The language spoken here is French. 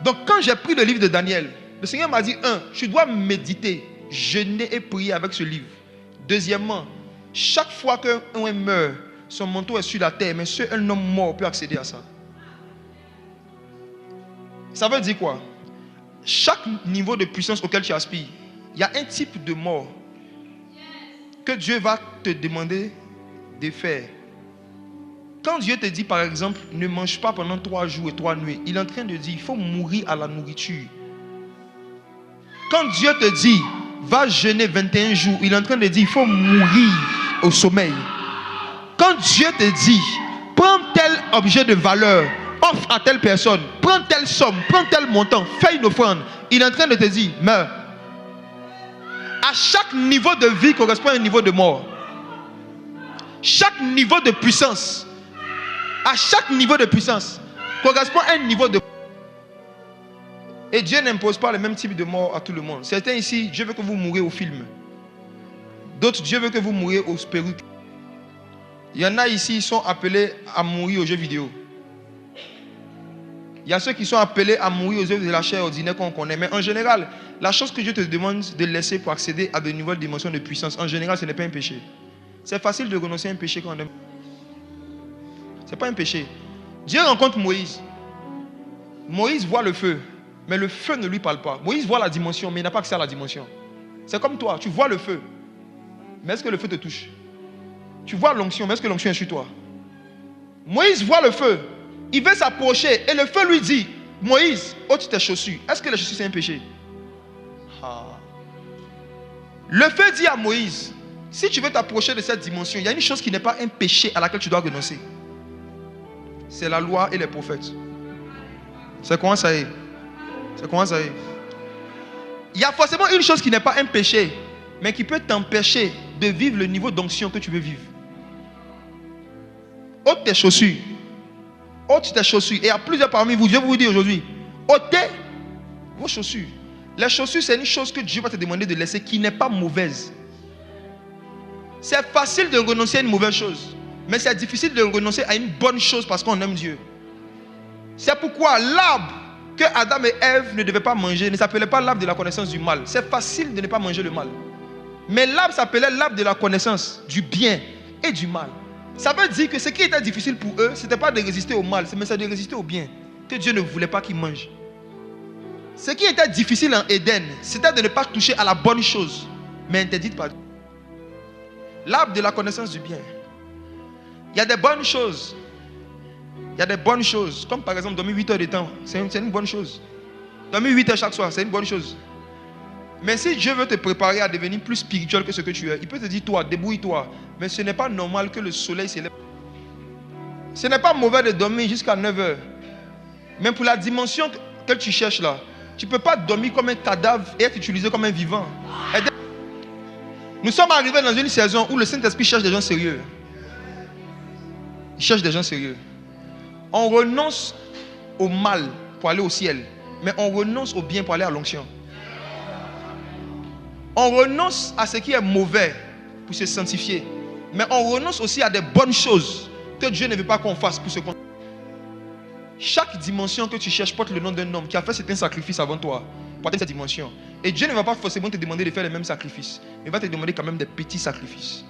Donc quand j'ai pris le livre de Daniel, le Seigneur m'a dit, tu dois méditer, jeûner et prier avec ce livre. Deuxièmement, chaque fois qu'un meurt, son manteau est sur la terre, mais seul un homme mort peut accéder à ça. Ça veut dire quoi? Chaque niveau de puissance auquel tu aspires, il y a un type de mort que Dieu va te demander de faire. Quand Dieu te dit par exemple, ne mange pas pendant 3 jours et 3 nuits, il est en train de dire, il faut mourir à la nourriture. Quand Dieu te dit, va jeûner 21 jours, il est en train de dire, il faut mourir au sommeil. Quand Dieu te dit, prends tel objet de valeur, offre à telle personne, prends telle somme, prends tel montant, fais une offrande, il est en train de te dire, meurs. À chaque niveau de vie correspond à un niveau de mort. Chaque niveau de puissance, à chaque niveau de puissance, correspond à un niveau de... Et Dieu n'impose pas le même type de mort à tout le monde. Certains ici, Dieu veut que vous mouriez au film. D'autres, Dieu veut que vous mouriez aux perruques. Il y en a ici qui sont appelés à mourir aux jeux vidéo. Il y a ceux qui sont appelés à mourir aux œuvres de la chair ordinaire qu'on connaît. Mais en général, la chose que Dieu te demande de laisser pour accéder à de nouvelles dimensions de puissance, en général, ce n'est pas un péché. C'est facile de renoncer à un péché quand on aime. Ce n'est pas un péché. Dieu rencontre Moïse. Moïse voit le feu, mais le feu ne lui parle pas. Moïse voit la dimension, mais il n'a pas accès à la dimension. C'est comme toi, tu vois le feu, mais est-ce que le feu te touche? Tu vois l'onction, mais est-ce que l'onction est sur toi? Moïse voit le feu, il veut s'approcher, et le feu lui dit, Moïse, ôte tes chaussures. Est-ce que les chaussures c'est un péché? Le feu dit à Moïse, si tu veux t'approcher de cette dimension, il y a une chose qui n'est pas un péché à laquelle tu dois renoncer. C'est la loi et les prophètes. C'est comment ça est? C'est comment ça est? Il y a forcément une chose qui n'est pas un péché, mais qui peut t'empêcher de vivre le niveau d'onction que tu veux vivre. Ôte tes chaussures. Ôte tes chaussures. Et il y a plusieurs parmi vous, Dieu vous dit aujourd'hui, ôtez vos chaussures. Les chaussures, c'est une chose que Dieu va te demander de laisser qui n'est pas mauvaise. C'est facile de renoncer à une mauvaise chose, mais c'est difficile de renoncer à une bonne chose parce qu'on aime Dieu. C'est pourquoi l'arbre que Adam et Ève ne devaient pas manger ne s'appelait pas l'arbre de la connaissance du mal. C'est facile de ne pas manger le mal. Mais l'arbre s'appelait l'arbre de la connaissance du bien et du mal. Ça veut dire que ce qui était difficile pour eux, ce n'était pas de résister au mal, mais c'est de résister au bien que Dieu ne voulait pas qu'ils mangent. Ce qui était difficile en Éden, c'était de ne pas toucher à la bonne chose, mais interdite par Dieu. L'arbre de la connaissance du bien. Il y a des bonnes choses. Il y a des bonnes choses. Comme par exemple dormir 8 heures de temps. C'est une bonne chose. Dormir 8 heures chaque soir, c'est une bonne chose. Mais si Dieu veut te préparer à devenir plus spirituel que ce que tu es, il peut te dire, toi, débrouille-toi. Mais ce n'est pas normal que le soleil s'élève. Ce n'est pas mauvais de dormir jusqu'à 9 heures. Mais pour la dimension que tu cherches là, tu ne peux pas dormir comme un cadavre et être utilisé comme un vivant. Nous sommes arrivés dans une saison où le Saint-Esprit cherche des gens sérieux. Il cherche des gens sérieux. On renonce au mal pour aller au ciel, mais on renonce au bien pour aller à l'onction. On renonce à ce qui est mauvais pour se sanctifier, mais on renonce aussi à des bonnes choses que Dieu ne veut pas qu'on fasse pour se sanctifier. Chaque dimension que tu cherches porte le nom d'un homme qui a fait certains sacrifices avant toi pour atteindre cette dimension. Et Dieu ne va pas forcément te demander de faire les mêmes sacrifices, mais il va te demander quand même des petits sacrifices.